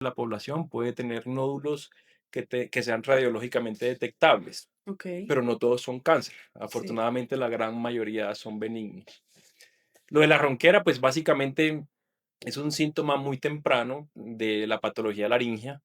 la población puede tener nódulos que sean radiológicamente detectables, Okey, pero no todos son cáncer. sí. Afortunadamente, la gran mayoría son benignos. Lo de la ronquera, pues básicamente es un síntoma muy temprano de la patología laringea.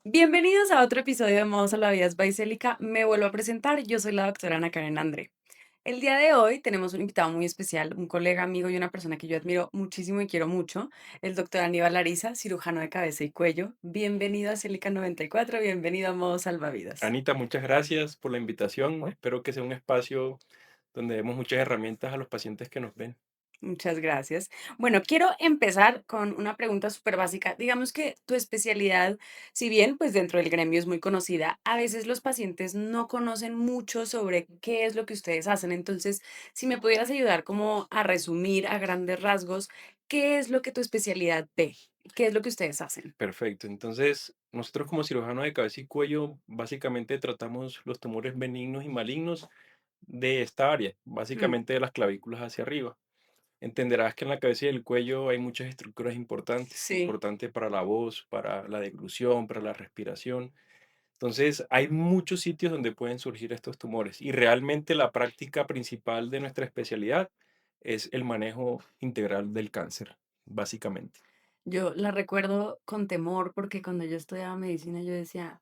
Bienvenidos a otro episodio de Modos Salvavidas by Célica. Me vuelvo a presentar, yo soy la doctora Ana Karen André. El día de hoy tenemos un invitado muy especial, un colega, amigo y una persona que yo admiro muchísimo y quiero mucho, el doctor Aníbal Ariza, cirujano de cabeza y cuello. Bienvenido a Célica 94, bienvenido a Modos Salvavidas. Anita, muchas gracias por la invitación. Espero que sea un espacio donde demos muchas herramientas a los pacientes que nos ven. Muchas gracias. Bueno, quiero empezar con una pregunta súper básica. Digamos que tu especialidad, si bien pues dentro del gremio es muy conocida, a veces los pacientes no conocen mucho sobre qué es lo que ustedes hacen. Entonces, si me pudieras ayudar como a resumir a grandes rasgos, ¿qué es lo que tu especialidad ve? ¿Qué es lo que ustedes hacen? Perfecto. Entonces, nosotros como cirujanos de cabeza y cuello, básicamente tratamos los tumores benignos y malignos de esta área, Mm, básicamente de las clavículas hacia arriba. Entenderás que en la cabeza y el cuello hay muchas estructuras importantes, sí. para la voz, para la deglución, para la respiración. Entonces, hay muchos sitios donde pueden surgir estos tumores y realmente la práctica principal de nuestra especialidad es el manejo integral del cáncer, básicamente. Yo la recuerdo con temor porque cuando yo estudiaba medicina yo decía,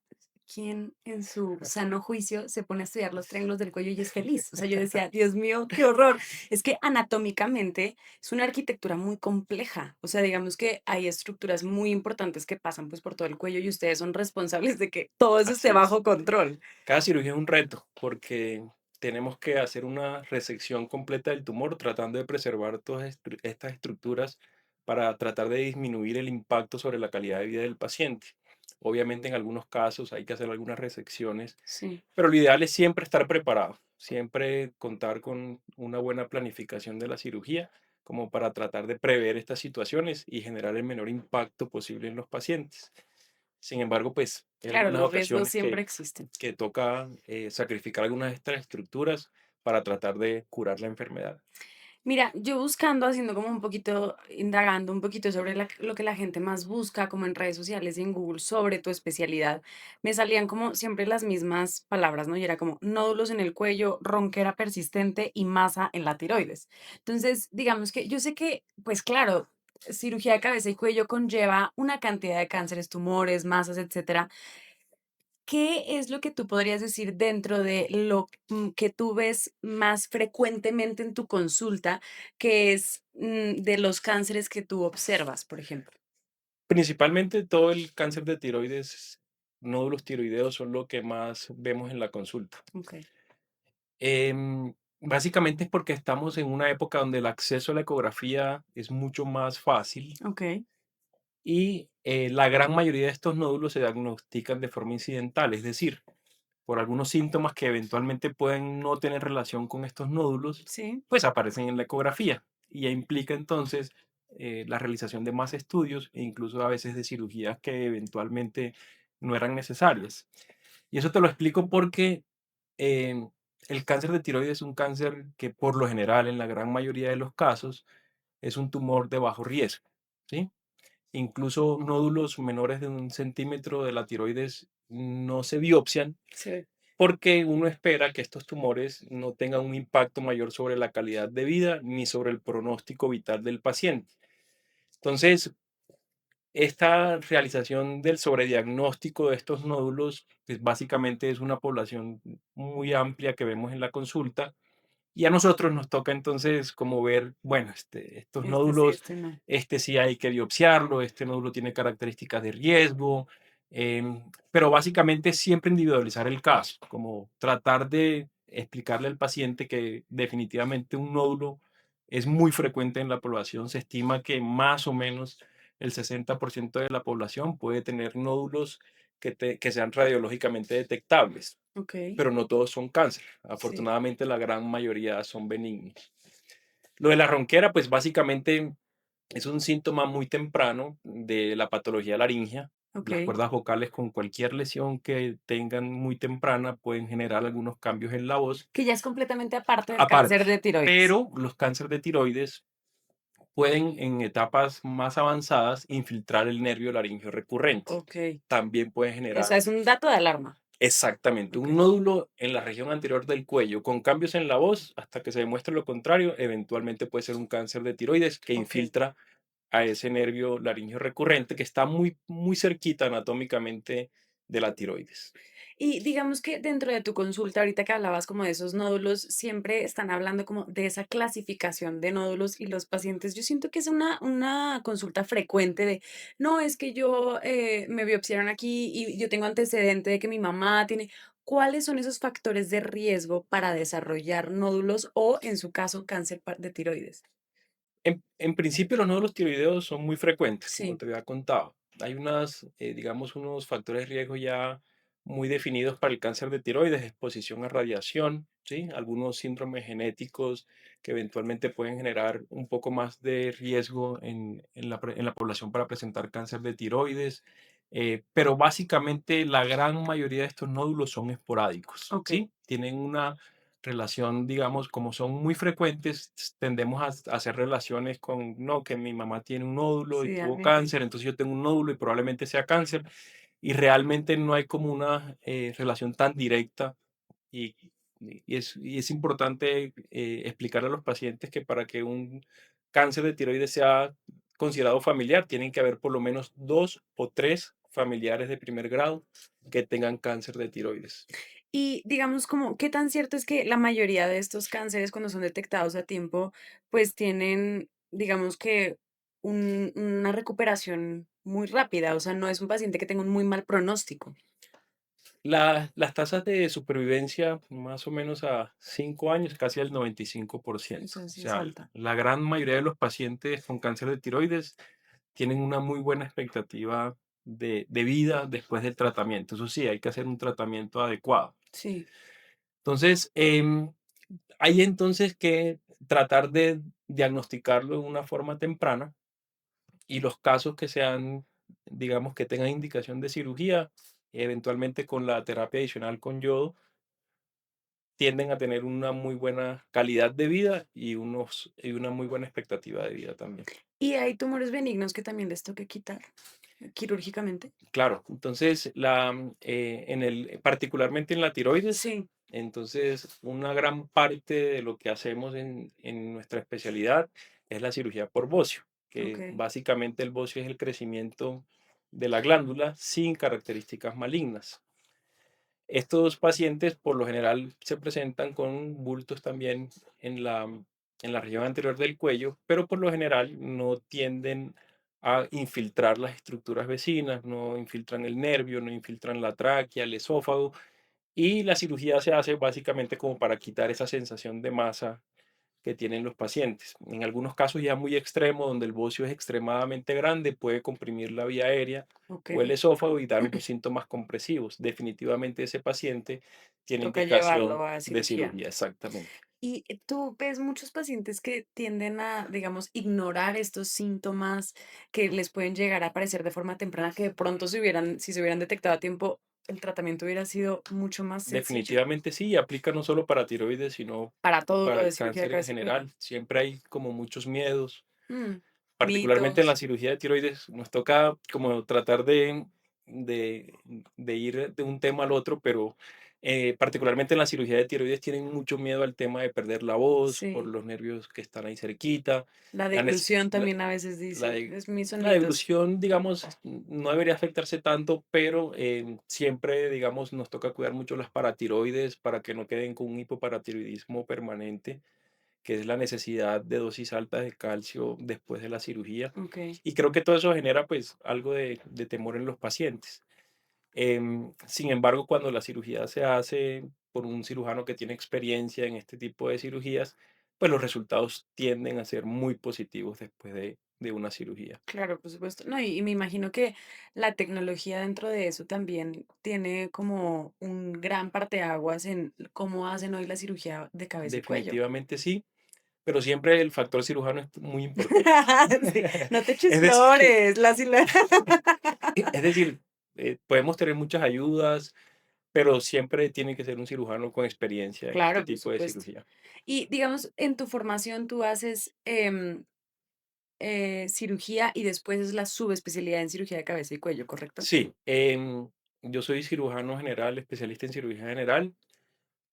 ¿quién en su sano juicio se pone a estudiar los triángulos del cuello y es feliz? O sea, yo decía, Dios mío, qué horror. Es que anatómicamente es una arquitectura muy compleja. O sea, digamos que hay estructuras muy importantes que pasan pues por todo el cuello y ustedes son responsables de que todo eso esté Así es. bajo control. Cada cirugía es un reto porque tenemos que hacer una resección completa del tumor tratando de preservar todas estas estructuras para tratar de disminuir el impacto sobre la calidad de vida del paciente. Obviamente en algunos casos hay que hacer algunas resecciones, Sí. pero lo ideal es siempre estar preparado, siempre contar con una buena planificación de la cirugía como para tratar de prever estas situaciones y generar el menor impacto posible en los pacientes. Sin embargo, pues hay Claro, algunas los riesgos ocasiones siempre existen. que toca sacrificar algunas de estas estructuras para tratar de curar la enfermedad. Mira, yo buscando, haciendo como un poquito, indagando un poquito sobre lo que la gente más busca, como en redes sociales y en Google, sobre tu especialidad, me salían como siempre las mismas palabras, ¿no? Y era como nódulos en el cuello, ronquera persistente y masa en la tiroides. Entonces, digamos que yo sé que, pues claro, cirugía de cabeza y cuello conlleva una cantidad de cánceres, tumores, masas, etcétera. ¿Qué es lo que tú podrías decir dentro de que tú ves más frecuentemente en tu consulta, que es, de los cánceres que tú observas, por ejemplo? Principalmente todo el cáncer de tiroides, nódulos tiroideos son lo que más vemos en la consulta. Okey, Básicamente es porque estamos en una época donde el acceso a la ecografía es mucho más fácil okey, y la gran mayoría de estos nódulos se diagnostican de forma incidental, es decir, por algunos síntomas que eventualmente pueden no tener relación con estos nódulos, sí, pues aparecen en la ecografía y ya implica entonces la realización de más estudios e incluso a veces de cirugías que eventualmente no eran necesarias. Y eso te lo explico porque eh, el cáncer de tiroides es un cáncer que por lo general, en la gran mayoría de los casos, es un tumor de bajo riesgo, ¿sí? Incluso nódulos menores de 1 centímetro de la tiroides no se biopsian sí. porque uno espera que estos tumores no tengan un impacto mayor sobre la calidad de vida ni sobre el pronóstico vital del paciente. Entonces, esta realización del sobrediagnóstico de estos nódulos, pues básicamente es una población muy amplia que vemos en la consulta y a nosotros nos toca entonces como ver, bueno, estos Este sí, nódulos, este no. este sí hay que biopsiarlo, este nódulo tiene características de riesgo, pero básicamente siempre individualizar el caso, como tratar de explicarle al paciente que definitivamente un nódulo es muy frecuente en la población. Se estima que más o menos el 60% de la población puede tener nódulos que sean radiológicamente detectables, Okey, pero no todos son cáncer. sí. Afortunadamente, la gran mayoría son benignos. Lo de la ronquera, pues básicamente es un síntoma muy temprano de la patología laringea. Las okey, cuerdas vocales con cualquier lesión que tengan muy temprana pueden generar algunos cambios en la voz, que ya es completamente aparte del aparte. cáncer de tiroides. Pero los cánceres de tiroides pueden en etapas más avanzadas infiltrar el nervio laringeo recurrente. Okey, También pueden o sea, generar es un dato de alarma. exactamente un Okey, nódulo en la región anterior del cuello con cambios en la voz hasta que se demuestre lo contrario. Eventualmente puede ser un cáncer de tiroides que okey. infiltra a ese nervio laringeo recurrente que está muy, muy cerquita anatómicamente de la tiroides. Y digamos que dentro de tu consulta, ahorita que hablabas como de esos nódulos, siempre están hablando como de esa clasificación de nódulos y los pacientes, yo siento que es una consulta frecuente de, no, es que yo me biopsiaron aquí y yo tengo antecedente de que mi mamá tiene. ¿Cuáles son esos factores de riesgo para desarrollar nódulos o, en su caso, cáncer de tiroides? En principio, los nódulos tiroideos son muy frecuentes, como Sí, te había contado. Hay digamos, unos factores de riesgo ya muy definidos para el cáncer de tiroides, exposición a radiación, ¿sí? Algunos síndromes genéticos que eventualmente pueden generar un poco más de riesgo en la población para presentar cáncer de tiroides. Pero básicamente la gran mayoría de estos nódulos son esporádicos, ok, ¿sí? Tienen una relación, digamos, como son muy frecuentes, tendemos a hacer relaciones con, no, que mi mamá tiene un nódulo y sí, tuvo cáncer, entonces yo tengo un nódulo y probablemente sea cáncer, y realmente no hay como una relación tan directa y, y es importante explicar a los pacientes que para que un cáncer de tiroides sea considerado familiar, tienen que haber por lo menos dos o tres familiares de primer grado que tengan cáncer de tiroides. y digamos como, ¿qué tan cierto es que la mayoría de estos cánceres cuando son detectados a tiempo, pues tienen, digamos que una recuperación muy rápida? O sea, no es un paciente que tenga un muy mal pronóstico. Las tasas de supervivencia, más o menos a 5 años, casi al 95%. Eso O sí es sea, alta. la gran mayoría de los pacientes con cáncer de tiroides tienen una muy buena expectativa de vida después del tratamiento. Eso sí, hay que hacer un tratamiento adecuado. Sí. Entonces, hay entonces que tratar de diagnosticarlo de una forma temprana y los casos que sean, digamos, que tengan indicación de cirugía, eventualmente con la terapia adicional con yodo, tienden a tener una muy buena calidad de vida y una muy buena expectativa de vida también. Y hay tumores benignos que también les toque quitar quirúrgicamente. Claro, entonces particularmente en la tiroides, Sí, entonces una gran parte de lo que hacemos en nuestra especialidad es la cirugía por bocio, ok. que básicamente el bocio es el crecimiento de la glándula sin características malignas. Estos pacientes por lo general se presentan con bultos también en en la región anterior del cuello, pero por lo general no tienden a infiltrar las estructuras vecinas, no infiltran el nervio, no infiltran la tráquea, el esófago, y la cirugía se hace básicamente como para quitar esa sensación de masa que tienen los pacientes. En algunos casos ya muy extremo, donde el bocio es extremadamente grande, puede comprimir la vía aérea Ok. o el esófago y dar unos síntomas compresivos. Definitivamente ese paciente tiene Toca llevarlo indicación a de cirugía. cirugía, exactamente. Y tú ves muchos pacientes que tienden a, digamos, ignorar estos síntomas que les pueden llegar a aparecer de forma temprana, que de pronto si se hubieran detectado a tiempo, el tratamiento hubiera sido mucho más sencillo Definitivamente sí, aplica no solo para tiroides, sino para todo lo para de el cirugía de cáncer en cabeza y cuello. general. Siempre hay como muchos miedos. Mm, Particularmente en la mitos. cirugía de tiroides, nos toca como tratar de, de ir de un tema al otro, pero particularmente en la cirugía de tiroides tienen mucho miedo al tema de perder la voz por Sí. los nervios que están ahí cerquita. La La, nece- deglución la, también a veces la dicen, de- son la mitos. deglución, digamos, no debería afectarse tanto, pero siempre, digamos, nos toca cuidar mucho las paratiroides para que no queden con un hipoparatiroidismo permanente, que es la necesidad de dosis altas de calcio después de la cirugía. Ok. Y creo que todo eso genera pues algo de temor en los pacientes. Sin embargo, cuando la cirugía se hace por un cirujano que tiene experiencia en este tipo de cirugías, pues los resultados tienden a ser muy positivos después de una cirugía. Claro, por supuesto. No, y me imagino que la tecnología dentro de eso también tiene como un gran parteaguas en cómo hacen hoy la cirugía de cabeza y cuello. Definitivamente sí, pero siempre el factor cirujano es muy importante. Sí, no te eches Es decir, flores, Es decir, podemos tener muchas ayudas, pero siempre tiene que ser un cirujano con experiencia en este Claro, por tipo de supuesto. cirugía. Y digamos, en tu formación tú haces cirugía y después es la subespecialidad en cirugía de cabeza y cuello, ¿correcto? Sí, yo soy cirujano general, especialista en cirugía general,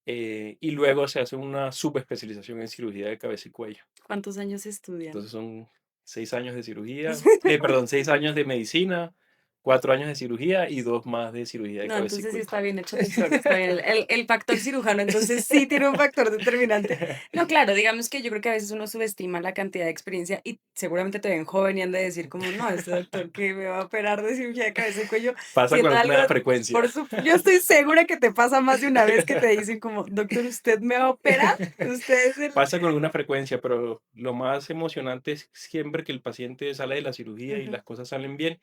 y luego se hace una subespecialización en cirugía de cabeza y cuello. ¿Cuántos años estudian? Entonces son 6 años de cirugía, perdón, 6 años de medicina, 4 años de cirugía y 2 más de cirugía de No, cabeza y entonces sí cuello. está bien hecho, doctor, está bien. El factor cirujano, entonces sí tiene un factor determinante. No, claro, digamos que yo creo que a veces uno subestima la cantidad de experiencia y seguramente te ven joven y han de decir como, no, este doctor que me va a operar de cirugía de cabeza y cuello, Pasa con siendo algo, alguna frecuencia. yo estoy segura que te pasa más de una vez que te dicen como, doctor, ¿usted me va a operar? Usted es el... Pasa con alguna frecuencia, pero lo más emocionante es siempre que el paciente sale de la cirugía y Ujú, las cosas salen bien,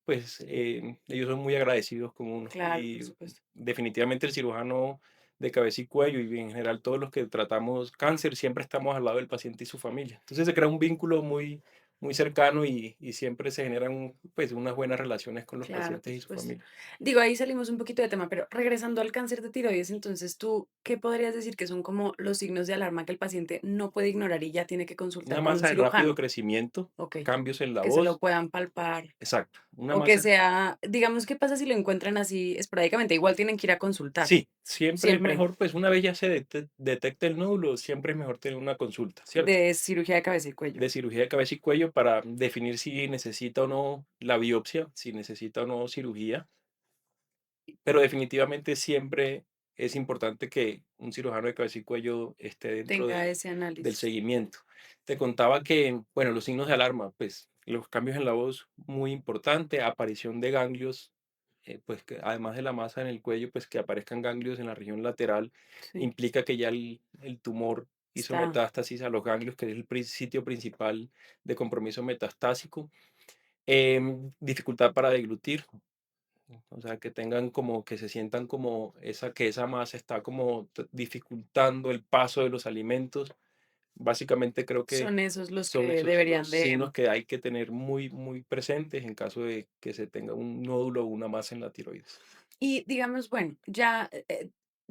pues ellos son muy agradecidos con uno. claro, por Y supuesto. definitivamente el cirujano de cabeza y cuello y en general todos los que tratamos cáncer, siempre estamos al lado del paciente y su familia. Entonces se crea un vínculo muy, muy cercano y siempre se generan pues unas buenas relaciones con los Claro, pacientes por y su supuesto. familia. Digo, ahí salimos un poquito de tema, pero regresando al cáncer de tiroides, entonces tú, ¿qué podrías decir que son como los signos de alarma que el paciente no puede ignorar y ya tiene que Una consultar con un masa de rápido cirujano? crecimiento, Ok, cambios en la que se lo voz, puedan palpar exacto, una o que masa. sea, digamos, ¿qué pasa si lo encuentran así esporádicamente? Igual tienen que ir a consultar, Sí, siempre es siempre, mejor, pues una vez ya se detecta el nódulo, siempre es mejor tener una consulta, ¿cierto? de cirugía de cabeza y cuello. De cirugía de cabeza y cuello para definir si necesita o no la biopsia, si necesita o no cirugía, pero definitivamente siempre es importante que un cirujano de cabeza y cuello esté dentro Tenga ese del análisis. seguimiento. Te contaba que, bueno, los signos de alarma, pues los cambios en la voz, muy importante, aparición de ganglios, pues que además de la masa en el cuello, pues que aparezcan ganglios en la región lateral, Sí, implica que ya el tumor hizo está, metástasis a los ganglios, que es el sitio principal de compromiso metastásico. Dificultad para deglutir, o sea, que tengan como, que se sientan como que esa masa está como dificultando el paso de los alimentos. Básicamente creo que son esos los son que esos deberían los de... signos que hay que tener muy, muy presentes en caso de que se tenga un nódulo o una masa en la tiroides. Y digamos, bueno, ya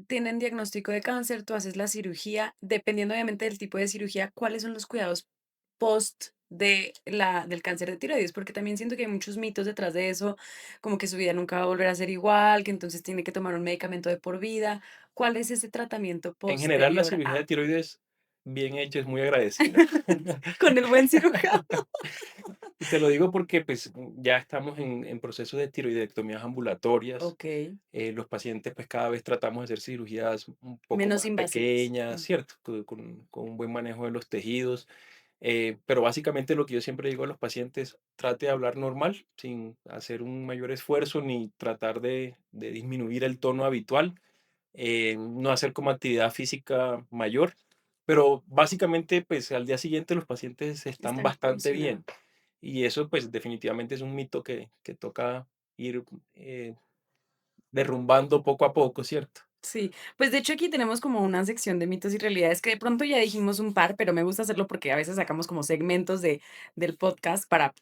tienen diagnóstico de cáncer, tú haces la cirugía, dependiendo obviamente del tipo de cirugía, ¿cuáles son los cuidados post del cáncer de tiroides? Porque también siento que hay muchos mitos detrás de eso, como que su vida nunca va a volver a ser igual, que entonces tiene que tomar un medicamento de por vida. ¿Cuál es ese tratamiento En general, la posterior cirugía de a tiroides bien hecha es muy agradecida. con el buen cirujano? Y te lo digo porque pues ya estamos en procesos de tiroidectomías ambulatorias. Ok, Los pacientes pues cada vez tratamos de hacer cirugías un poco menos más invasivos. pequeñas, Mm, ¿cierto? Con un buen manejo de los tejidos. Pero básicamente lo que yo siempre digo a los pacientes, trate de hablar normal, sin hacer un mayor esfuerzo ni tratar de disminuir el tono habitual, no hacer como actividad física mayor, pero básicamente pues al día siguiente los pacientes están están bastante bien funcionando. y eso pues definitivamente es un mito que toca ir derrumbando poco a poco, ¿cierto? Sí, pues de hecho aquí tenemos como una sección de mitos y realidades que de pronto ya dijimos un par, pero me gusta hacerlo porque a veces sacamos como segmentos del podcast para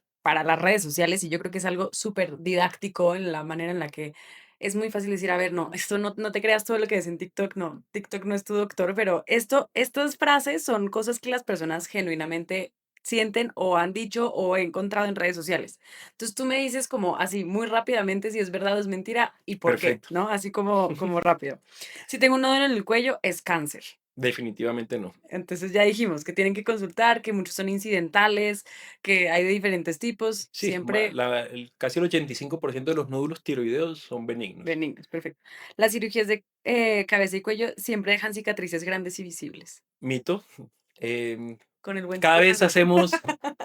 las redes sociales y yo creo que es algo súper didáctico en la manera en la que es muy fácil decir, a ver, no, esto no, no te creas todo lo que ves en TikTok, no, TikTok no es tu doctor, pero estas frases son cosas que las personas genuinamente sienten o han dicho o he encontrado en redes sociales. Entonces tú me dices como así muy rápidamente si es verdad o es mentira y por qué, Perfecto. ¿no? Así como rápido. Si tengo un nódulo en el cuello, es cáncer. Definitivamente no. Entonces ya dijimos que tienen que consultar, que muchos son incidentales, que hay de diferentes tipos, Sí, siempre casi el 85% de los nódulos tiroideos son benignos. benignos, perfecto. Las cirugías de cabeza y cuello siempre dejan cicatrices grandes y visibles. Mito. em, Con el buen Cada vez profesor. hacemos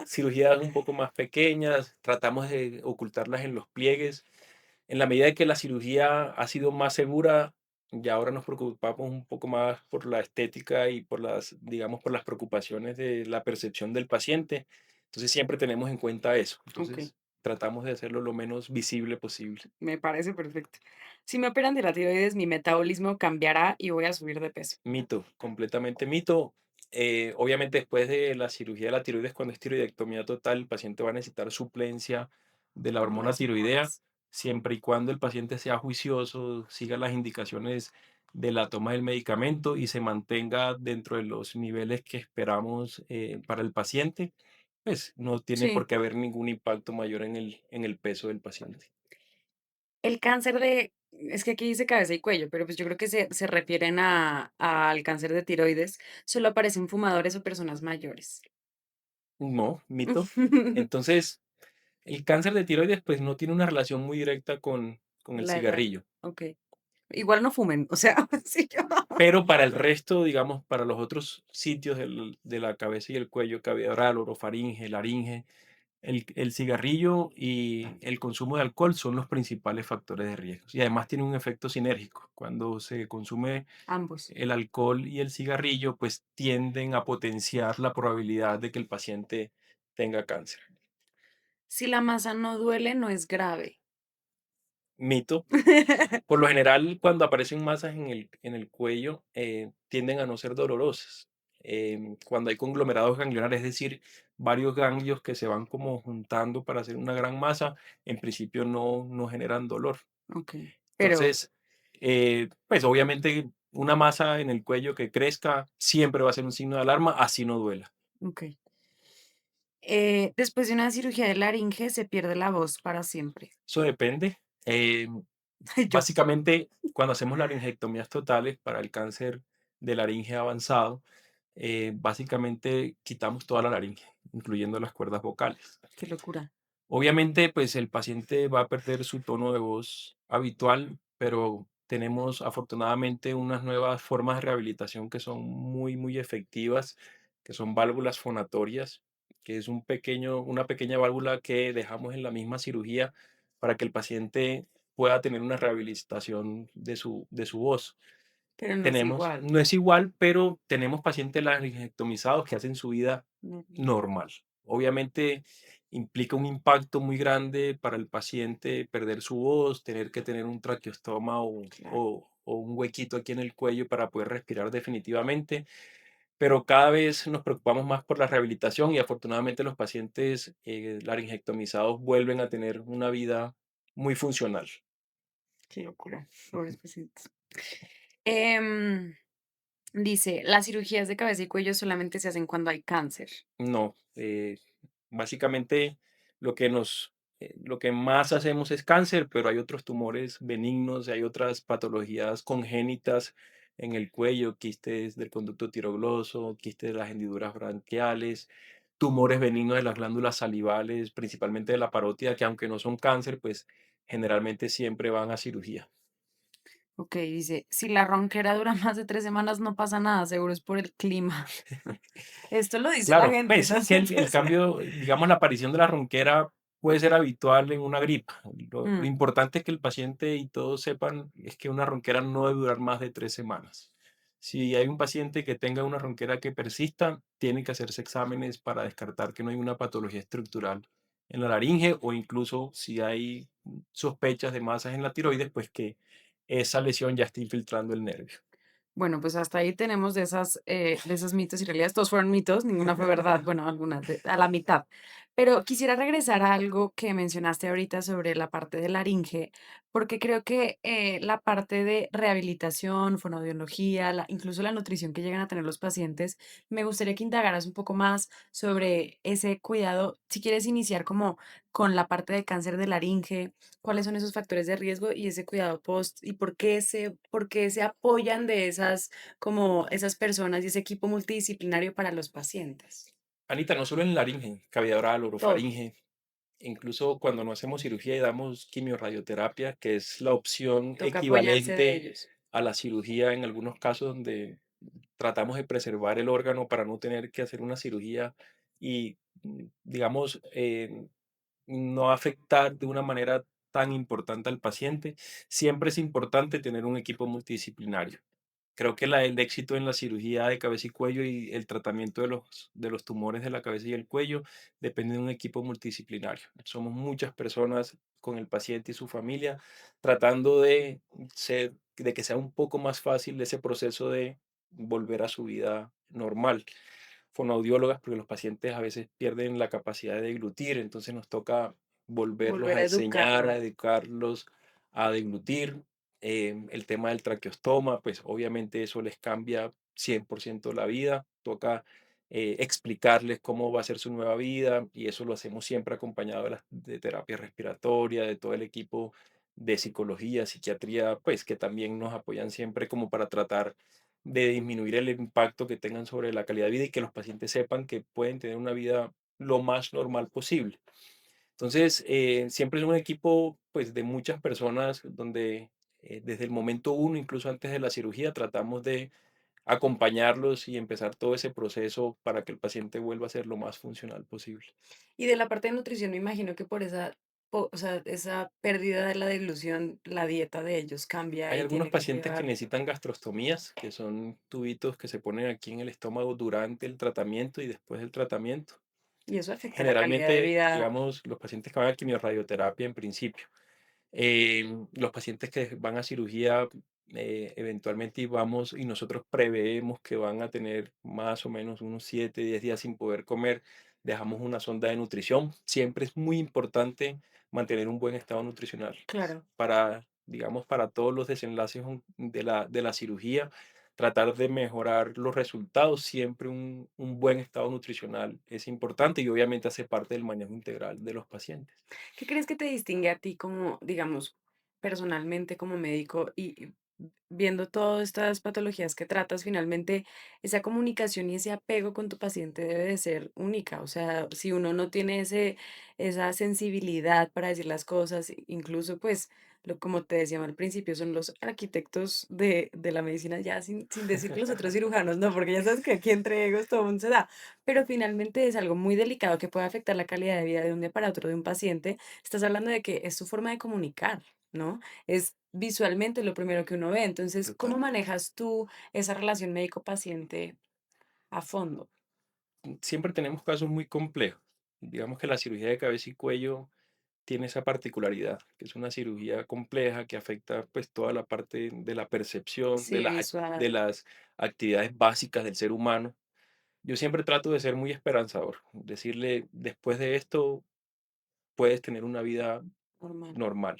cirugías un poco más pequeñas, tratamos de ocultarlas en los pliegues. En la medida de que la cirugía ha sido más segura, ya ahora nos preocupamos un poco más por la estética y por digamos, por las preocupaciones de la percepción del paciente. Entonces siempre tenemos en cuenta eso. Ok, Entonces tratamos de hacerlo lo menos visible posible. me parece perfecto. Si me operan de la tiroides, mi metabolismo cambiará y voy a subir de peso. Mito, completamente mito. Obviamente después de la cirugía de la tiroides, cuando es tiroidectomía total, el paciente va a necesitar suplencia de la como hormona las tiroidea, hormonas. siempre y cuando el paciente sea juicioso, siga las indicaciones de la toma del medicamento y se mantenga dentro de los niveles que esperamos para el paciente, pues no tiene por Sí. qué haber ningún impacto mayor en el peso del paciente. El cáncer de es que aquí dice cabeza y cuello, pero, pues, yo creo que se refieren a al cáncer de tiroides, ¿solo aparece en fumadores o personas mayores? No, mito. Entonces, el cáncer de tiroides pues no tiene una relación muy directa con el La edad, cigarrillo. okey. Igual no fumen, o sea, sí yo Pero para el resto, digamos, para los otros sitios de la cabeza y el cuello, cavidad oral, orofaringe, laringe, el cigarrillo y el consumo de alcohol son los principales factores de riesgo. Y además tiene un efecto sinérgico. Cuando se consume ambos. el alcohol y el cigarrillo, pues tienden a potenciar la probabilidad de que el paciente tenga cáncer. Si la masa no duele, no es grave. Mito. Por lo general, cuando aparecen masas en el cuello, tienden a no ser dolorosas. Cuando hay conglomerados ganglionares, es decir, varios ganglios que se van como juntando para hacer una gran masa, en principio no generan dolor. Okey, pero Entonces, pues obviamente una masa en el cuello que crezca siempre va a ser un signo de alarma, así no duela. okey. Después de una cirugía de laringe se pierde la voz para siempre. Eso depende. Ay, yo. Básicamente, cuando hacemos laringectomías totales para el cáncer de laringe avanzado, básicamente quitamos toda la laringe, incluyendo las cuerdas vocales. Qué locura. Obviamente, pues el paciente va a perder su tono de voz habitual, pero tenemos afortunadamente unas nuevas formas de rehabilitación que son muy efectivas, que son válvulas fonatorias, que es una pequeña válvula que dejamos en la misma cirugía para que el paciente pueda tener una rehabilitación de su voz. Pero no es igual. No es igual, pero tenemos pacientes laringectomizados que hacen su vida Normal. normal. Obviamente implica un impacto muy grande para el paciente perder su voz, tener que tener un traqueostoma Claro. o un huequito aquí en el cuello para poder respirar definitivamente, pero cada vez nos preocupamos más por la rehabilitación y afortunadamente los pacientes laringectomizados vuelven a tener una vida muy funcional. Qué locura. Pobres pacientes. Em, dice, las cirugías de cabeza y cuello solamente se hacen cuando hay cáncer. No, básicamente lo que más hacemos es cáncer, pero hay otros tumores benignos, hay otras patologías congénitas en el cuello, quistes del conducto tirogloso, quistes de las hendiduras branquiales, tumores benignos de las glándulas salivales, principalmente de la parótida, que aunque no son cáncer, pues generalmente siempre van a cirugía. Ok, dice, si la ronquera dura más de 3 semanas no pasa nada, seguro es por el clima. Esto lo dice la Claro, gente, pues no es que sé, el entonces, cambio, digamos, la aparición de la ronquera puede ser habitual en una gripa. Lo mm, importante es que el paciente y todos sepan es que una ronquera no debe durar más de 3 semanas. Si hay un paciente que tenga una ronquera que persista, tiene que hacerse exámenes para descartar que no hay una patología estructural en la laringe o incluso si hay sospechas de masas en la tiroides, pues que esa lesión ya está infiltrando el nervio. bueno, pues hasta ahí tenemos de esos mitos y realidades. Todos fueron mitos, ninguna fue verdad, bueno, algunas a la mitad. Pero quisiera regresar a algo que mencionaste ahorita sobre la parte de laringe, porque creo que la parte de rehabilitación, fonoaudiología, incluso la nutrición que llegan a tener los pacientes, me gustaría que indagaras un poco más sobre ese cuidado. Si quieres iniciar como con la parte de cáncer de laringe, cuáles son esos factores de riesgo y ese cuidado post y por qué se apoyan de esas como esas personas y ese equipo multidisciplinario para los pacientes. Anita, no solo en laringe, cavidad oral, Todo, orofaringe, incluso cuando no hacemos cirugía y damos quimiorradioterapia, que es la opción toca apoyarse de equivalente ellos. a la cirugía en algunos casos donde tratamos de preservar el órgano para no tener que hacer una cirugía y, digamos, no afectar de una manera tan importante al paciente. Siempre es importante tener un equipo multidisciplinario. Creo que el éxito en la cirugía de cabeza y cuello y el tratamiento de los tumores de la cabeza y el cuello depende de un equipo multidisciplinario. Somos muchas personas con el paciente y su familia tratando de que sea un poco más fácil ese proceso de volver a su vida normal. Fonoaudiólogas, porque los pacientes a veces pierden la capacidad de deglutir, entonces nos toca volverlos Volver a a enseñar, educarlo. a educarlos a deglutir. El tema del traqueostoma, pues obviamente eso les cambia 100% la vida. Toca explicarles cómo va a ser su nueva vida y eso lo hacemos siempre acompañado de terapia respiratoria, de todo el equipo de psicología, psiquiatría, pues que también nos apoyan siempre como para tratar de disminuir el impacto que tengan sobre la calidad de vida y que los pacientes sepan que pueden tener una vida lo más normal posible. Entonces, siempre es un equipo pues de muchas personas donde desde el momento uno, incluso antes de la cirugía, tratamos de acompañarlos y empezar todo ese proceso para que el paciente vuelva a ser lo más funcional posible. Y de la parte de nutrición, me imagino que por o sea, esa pérdida de la dilución, la dieta de ellos cambia Hay y algunos tiene que pacientes que llevar, necesitan gastrostomías, que son tubitos que se ponen aquí en el estómago durante el tratamiento y después del tratamiento. y eso afecta la calidad de Generalmente, vida. digamos, los pacientes que van a quimiorradioterapia en principio. Los pacientes que van a cirugía, eventualmente y vamos y nosotros preveemos que van a tener más o menos unos 7, 10 días sin poder comer, dejamos una sonda de nutrición. Siempre es muy importante mantener un buen estado nutricional Claro. para, digamos, para todos los desenlaces de la cirugía, tratar de mejorar los resultados. Siempre un buen estado nutricional es importante y obviamente hace parte del manejo integral de los pacientes. ¿Qué crees que te distingue a ti como, digamos, personalmente como médico y viendo todas estas patologías que tratas, finalmente esa comunicación y ese apego con tu paciente debe de ser única? O sea, si uno no tiene esa sensibilidad para decir las cosas, incluso pues, como te decía al principio, son los arquitectos de la medicina, ya sin decir que los otros cirujanos, no, porque ya sabes que aquí entre egos todo mundo se da, pero finalmente es algo muy delicado que puede afectar la calidad de vida de un día para otro de un paciente. Estás hablando de que es su forma de comunicar, ¿no? Es visualmente lo primero que uno ve. Entonces, ¿cómo Total. manejas tú esa relación médico-paciente a fondo? Siempre tenemos casos muy complejos. Digamos que la cirugía de cabeza y cuello tiene esa particularidad, que es una cirugía compleja que afecta pues toda la parte de la percepción, Sí, visual, de las actividades básicas del ser humano. Yo siempre trato de ser muy esperanzador, decirle, después de esto puedes tener una vida normal. normal,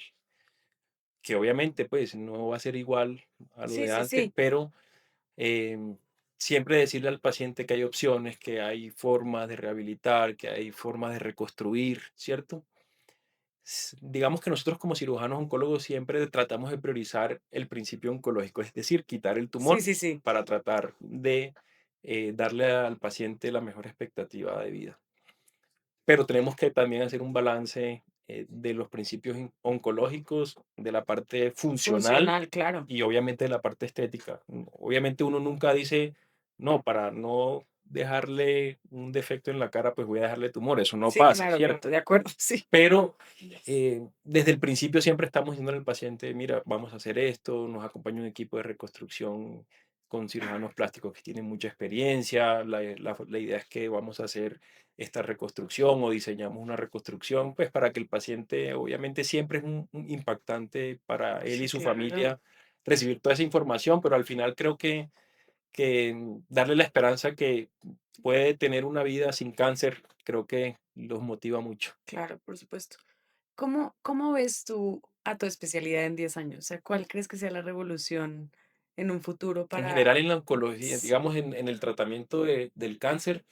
que obviamente pues no va a ser igual a lo Sí, de sí, antes, sí, pero siempre decirle al paciente que hay opciones, que hay formas de rehabilitar, que hay formas de reconstruir, ¿cierto? Digamos que nosotros como cirujanos oncólogos siempre tratamos de priorizar el principio oncológico, es decir, quitar el sí, tumor sí, sí, para tratar de darle al paciente la mejor expectativa de vida. Pero tenemos que también hacer un balance de los principios oncológicos, de la parte funcional funcional, claro. y obviamente de la parte estética. Obviamente uno nunca dice, no, para no dejarle un defecto en la cara, pues voy a dejarle tumor. Eso no Sí, pasa, claro, claro, ¿cierto? de acuerdo, sí. Pero desde el principio siempre estamos diciendo al paciente, mira, vamos a hacer esto, nos acompaña un equipo de reconstrucción con cirujanos plásticos que tienen mucha experiencia, la idea es que vamos a hacer esta reconstrucción o diseñamos una reconstrucción, pues para que el paciente, obviamente siempre es un impactante para él y Sí, su claro. familia recibir toda esa información, pero al final creo que darle la esperanza que puede tener una vida sin cáncer, creo que los motiva mucho. Claro, por supuesto. ¿Cómo ves tú a tu especialidad en 10 años? O sea, ¿cuál crees que sea la revolución en un futuro En para... general en la oncología, Sí, digamos en el tratamiento del cáncer,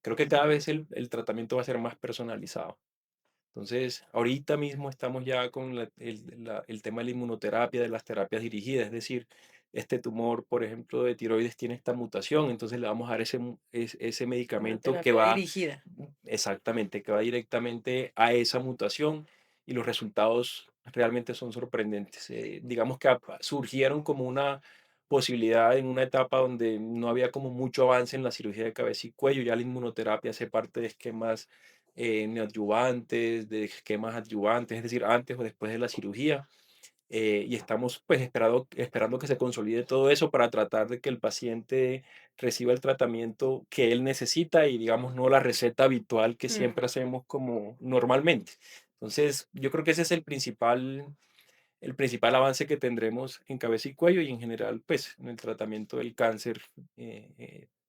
creo que cada vez el tratamiento va a ser más personalizado. Entonces, ahorita mismo estamos ya con el tema de la inmunoterapia, de las terapias dirigidas, es decir, este tumor, por ejemplo, de tiroides tiene esta mutación, entonces le vamos a dar ese una medicamento que terapia va dirigida. exactamente, que va directamente a esa mutación y los resultados realmente son sorprendentes. Digamos que surgieron como una posibilidad en una etapa donde no había como mucho avance en la cirugía de cabeza y cuello, ya la inmunoterapia hace parte de esquemas neoadyuvantes, de esquemas adyuvantes, es decir, antes o después de la cirugía. Y estamos pues esperando que se consolide todo eso para tratar de que el paciente reciba el tratamiento que él necesita y digamos no la receta habitual que Mm, siempre hacemos como normalmente. Entonces, yo creo que ese es el principal avance que tendremos en cabeza y cuello y en general pues en el tratamiento del cáncer,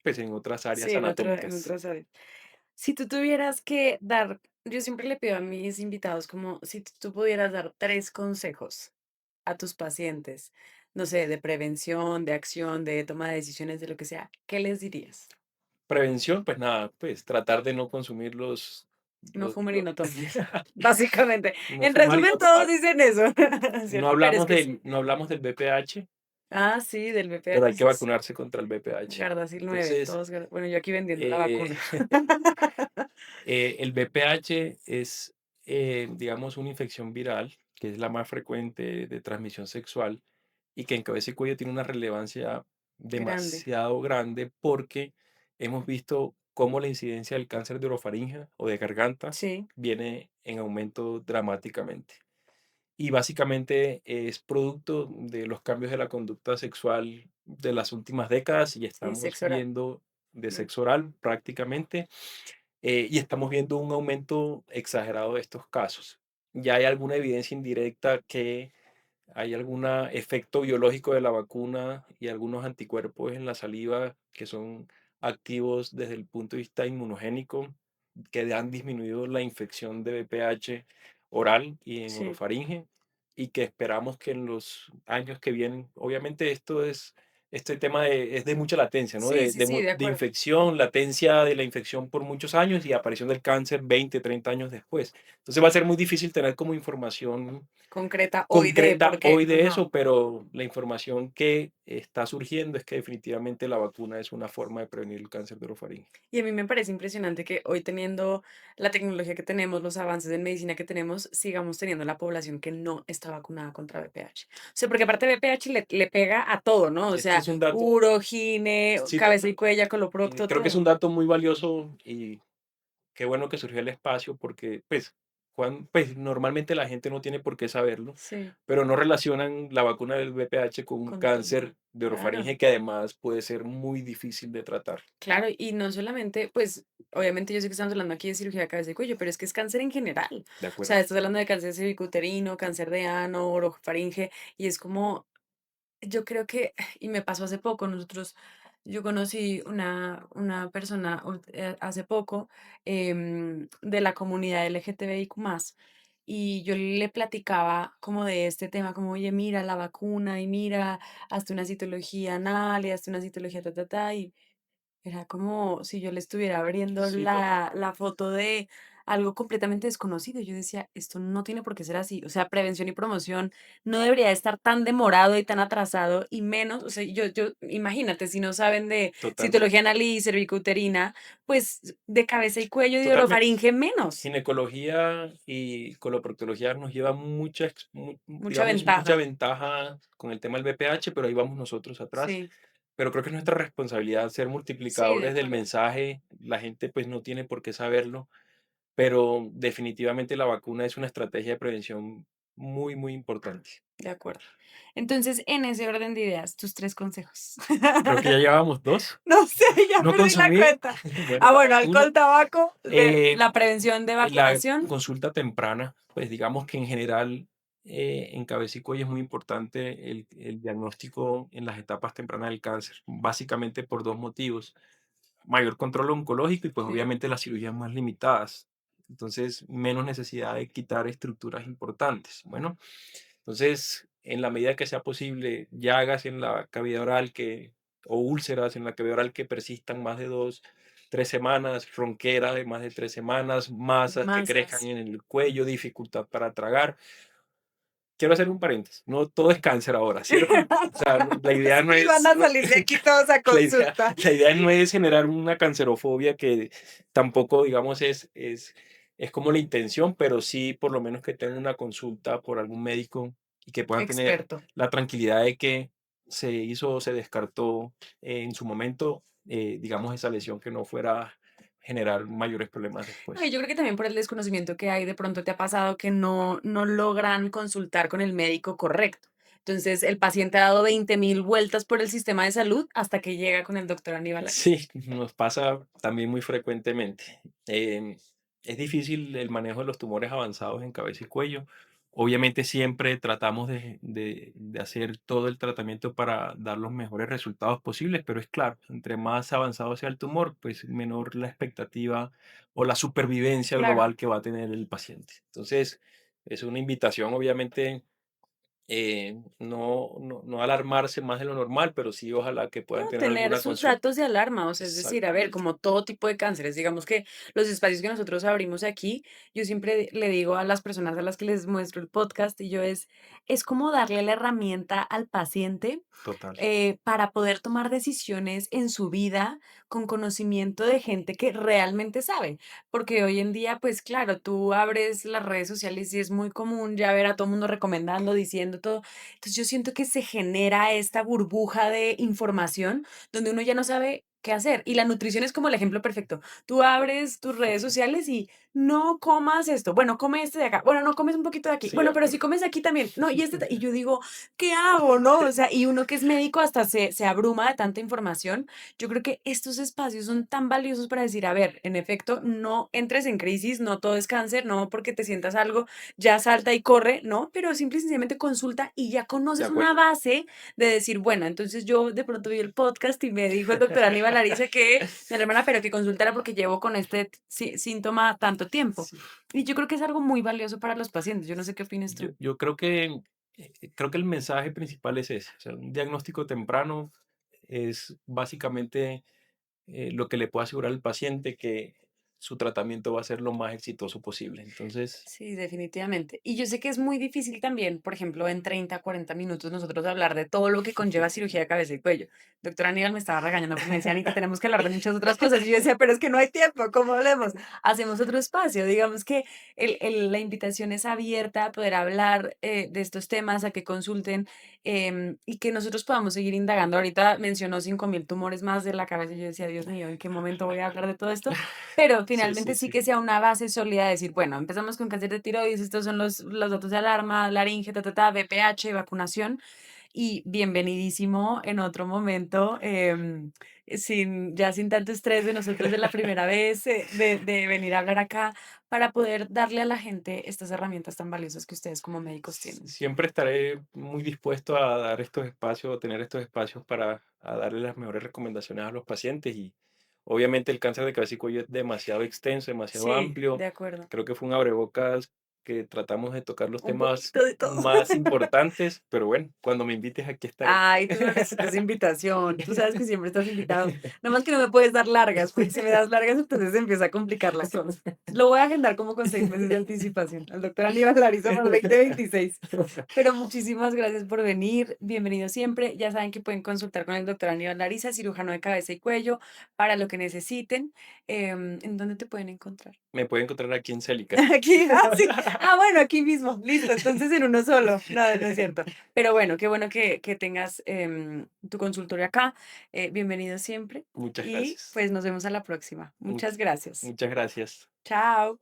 pues en otras sí, áreas en anatómicas. otras áreas. Si tú tuvieras que dar yo siempre le pido a mis invitados como si tú pudieras dar 3 consejos a tus pacientes, no sé, de prevención, de acción, de toma de decisiones, de lo que sea, ¿qué les dirías? Prevención, pues nada, pues tratar de no consumir No fumen y los no tomen, básicamente. no En fumar y resumen, no todos tomar. dicen eso, No ¿cierto? Pero es hablamos que sí. del VPH, Ah, sí, del pero VPH, hay que sí, sí. vacunarse contra el VPH. Gardasil 9, Entonces, todos bueno, yo aquí vendiendo la eh, vacuna. el VPH es, digamos, una infección viral, que es la más frecuente de transmisión sexual y que en cabeza y cuello tiene una relevancia Grande. demasiado grande porque hemos visto cómo la incidencia del cáncer de orofaringe o de garganta Sí, viene en aumento dramáticamente. Y básicamente es producto de los cambios de la conducta sexual de las últimas décadas y sí, estamos sexo oral. viendo de Mm, sexo oral prácticamente y estamos viendo un aumento exagerado de estos casos. Ya hay alguna evidencia indirecta que hay algún efecto biológico de la vacuna y algunos anticuerpos en la saliva que son activos desde el punto de vista inmunogénico, que han disminuido la infección de VPH oral y en sí, orofaringe, y que esperamos que en los años que vienen, obviamente este tema es de mucha latencia, ¿no? sí, sí, sí, de De acuerdo. infección, latencia de la infección por muchos años y aparición del cáncer 20, 30 años después. Entonces va a ser muy difícil tener como información Concreta hoy de concreta por qué. hoy de Ajá. eso, pero la información que está surgiendo es que definitivamente la vacuna es una forma de prevenir el cáncer de orofaringe. Y a mí me parece impresionante que hoy teniendo la tecnología que tenemos, los avances en medicina que tenemos, sigamos teniendo la población que no está vacunada contra VPH. O sea, porque aparte VPH le pega a todo, ¿no? O Este sea, es un dato, uro, gine, sí, cabeza y cuello, y coloprocto, creo que es todo. un dato muy valioso y qué bueno que surgió el espacio porque, pues, pues normalmente la gente no tiene por qué saberlo, Sí, pero no relacionan la vacuna del VPH con un con todo. cáncer de Claro. orofaringe que además puede ser muy difícil de tratar. Claro, y no solamente, pues, obviamente yo sé que estamos hablando aquí de cirugía de cabeza y cuello, pero es que es cáncer en general. De O sea, acuerdo. estás hablando de cáncer cervicuterino, cáncer de ano, orofaringe, y es como, yo creo que, y me pasó hace poco, yo conocí una persona hace poco de la comunidad LGTBIQ+, y yo le platicaba como de este tema, como, oye, mira la vacuna, y mira, hazte una citología anal, y hazte una citología ta, ta, ta, y era como si yo le estuviera abriendo Sí, total. la foto de algo completamente desconocido. Yo decía, esto no tiene por qué ser así. O sea, prevención y promoción no debería estar tan demorado y tan atrasado y menos, o sea, imagínate, si no saben de Totalmente. citología anal y cervicouterina, pues de cabeza y cuello y de Totalmente. orofaringe menos. Ginecología y coloproctología nos lleva Mucha digamos, mucha ventaja. ventaja con el tema del BPH, pero ahí vamos nosotros atrás. Sí, Pero creo que es nuestra responsabilidad ser sí, de multiplicadores del acuerdo, mensaje. La gente pues no tiene por qué saberlo, pero definitivamente la vacuna es una estrategia de prevención muy, muy importante. de acuerdo. Entonces, en ese orden de ideas, tus 3 consejos. Creo que ya llevábamos dos. No sé, ya No perdí la consumir, cuenta. bueno, Ah, bueno, uno, alcohol, tabaco, de eh, la prevención de la vacunación. consulta temprana, pues digamos que en general en cabeza y cuello es muy importante el diagnóstico en las etapas tempranas del cáncer, básicamente por dos motivos. Mayor control oncológico y pues Sí, obviamente las cirugías más limitadas. Entonces, menos necesidad de quitar estructuras importantes. Bueno, entonces, en la medida que sea posible, llagas en la cavidad oral o úlceras en la cavidad oral que persistan más de 2, 3 semanas, ronquera de más de 3 semanas, masas que crezcan masas. en el cuello, dificultad para tragar. Quiero hacer un paréntesis, no todo es cáncer ahora, ¿cierto? O sea, la idea no Sí, van es, a salir de aquí todos a la idea, consulta. la idea no es generar una cancerofobia que tampoco, digamos, es como la intención, pero sí por lo menos que tengan una consulta por algún médico y que puedan tener Experto. la tranquilidad de que se hizo o se descartó en su momento, digamos, esa lesión que no fuera a generar mayores problemas No, y después. yo creo que también por el desconocimiento que hay, de pronto te ha pasado que no logran consultar con el médico correcto. Entonces, el paciente ha dado 20.000 vueltas por el sistema de salud hasta que llega con el doctor Aníbal Arias. Sí, nos pasa también muy frecuentemente. Es difícil el manejo de los tumores avanzados en cabeza y cuello Obviamente siempre tratamos de hacer todo el tratamiento para dar los mejores resultados posibles, pero es claro, entre más avanzado sea el tumor, pues menor la expectativa o la supervivencia Claro. global que va a tener el paciente. Entonces, es una invitación, obviamente, no alarmarse más de lo normal, pero sí ojalá que No, puedan tener tener alguna sus consulta. datos de alarma, o sea, es decir, a ver, Exactamente. como todo tipo de cánceres, digamos que los espacios que nosotros abrimos aquí, yo siempre le digo a las personas a las que les muestro el podcast, y yo es como darle la herramienta al paciente Total. para poder tomar decisiones en su vida con conocimiento de gente que realmente sabe. Porque hoy en día, pues claro, tú abres las redes sociales y es muy común ya ver a todo el mundo recomendando, diciendo todo. Entonces yo siento que se genera esta burbuja de información donde uno ya no sabe qué hacer. Y la nutrición es como el ejemplo perfecto. Tú abres tus redes sociales y no comas esto. Bueno, come este de acá. Bueno, no comes un poquito de aquí. Sí, de Bueno, pero si acuerdo. comes aquí también. No, y este. Y yo digo, ¿qué hago, no? O sea, y uno que es médico hasta se abruma de tanta información. Yo creo que estos espacios son tan valiosos para decir, a ver, en efecto, no entres en crisis, no todo es cáncer, no porque te sientas algo, ya salta y corre, no, pero simple y sencillamente consulta y ya De conoces una acuerdo. base de decir, bueno, entonces yo de pronto vi el podcast y me dijo el doctor Aníbal Ariza que mi hermana, pero que consultara porque llevo con este síntoma tanto tiempo. Sí. Y yo creo que es algo muy valioso para los pacientes. Yo no sé qué opinas tú. Yo creo que el mensaje principal es ese, o sea, un diagnóstico temprano es básicamente, lo que le puede asegurar al paciente que su tratamiento va a ser lo más exitoso posible. Entonces, Sí, definitivamente. Y yo sé que es muy difícil también, por ejemplo, en 30, 40 minutos nosotros hablar de todo lo que conlleva cirugía de cabeza y cuello. Doctora Aníbal me estaba regañando porque me decía, Anita, tenemos que hablar de muchas otras cosas. Y yo decía, pero es que no hay tiempo, ¿cómo hablemos? Hacemos otro espacio. Digamos que la invitación es abierta a poder hablar de estos temas, a que consulten y que nosotros podamos seguir indagando. Ahorita mencionó 5.000 tumores más de la cabeza y yo decía, Dios mío, ¿en qué momento voy a hablar de todo esto? Pero sí, finalmente sí, sí sí. que sea una base sólida de decir, bueno, empezamos con cáncer de tiroides, estos son los datos de alarma, laringe, BPH, vacunación, y bienvenidísimo en otro momento, ya sin tanto estrés de nosotros de la primera vez, de venir a hablar acá para poder darle a la gente estas herramientas tan valiosas que ustedes como médicos tienen. Siempre estaré muy dispuesto a dar estos espacios, a tener estos espacios para a darle las mejores recomendaciones a los pacientes y obviamente el cáncer de cabeza y cuello es demasiado extenso, demasiado Sí, amplio. de acuerdo. Creo que fue un abrebocas que tratamos de tocar los Un temas poquito de todo. más importantes, pero bueno, cuando me invites aquí estaré. Ay, tú no necesitas invitación. Tú sabes que siempre estás invitado. Nada más que no me puedes dar largas, porque si me das largas, entonces se empieza a complicar la cosa. Lo voy a agendar como con 6 meses de anticipación. Al doctor Aníbal Larizo para el 2026. Pero muchísimas gracias por venir. Bienvenido siempre. Ya saben que pueden consultar con el doctor Aníbal Lariza, cirujano de cabeza y cuello, para lo que necesiten. ¿En dónde te pueden encontrar? Me puede encontrar aquí en Célica. Aquí, sí. Bueno, aquí mismo. Listo. Entonces en uno solo. No, no es cierto. Pero bueno, qué bueno que tengas tu consultorio acá. Bienvenido siempre. Muchas Y gracias. pues nos vemos a la próxima. Much- Muchas gracias. Muchas gracias. Chao.